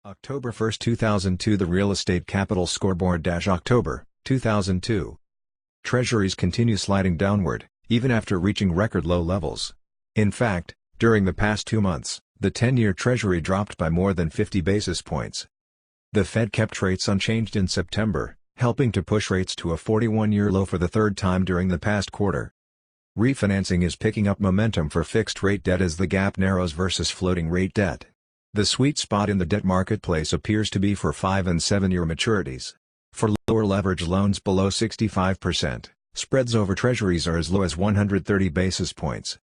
October 1, 2002. The Real Estate Capital Scoreboard. October 2002. Treasuries continue sliding downward, even after reaching record low levels. In fact, during the past 2 months, the 10-year Treasury dropped by more than 50 basis points. The Fed kept rates unchanged in September, helping to push rates to a 41-year low for the third time during the past quarter. Refinancing is picking up momentum for fixed-rate debt as the gap narrows versus floating-rate debt. The sweet spot in the debt marketplace appears to be for 5- and 7-year maturities. For lower leverage loans below 65%, spreads over treasuries are as low as 130 basis points.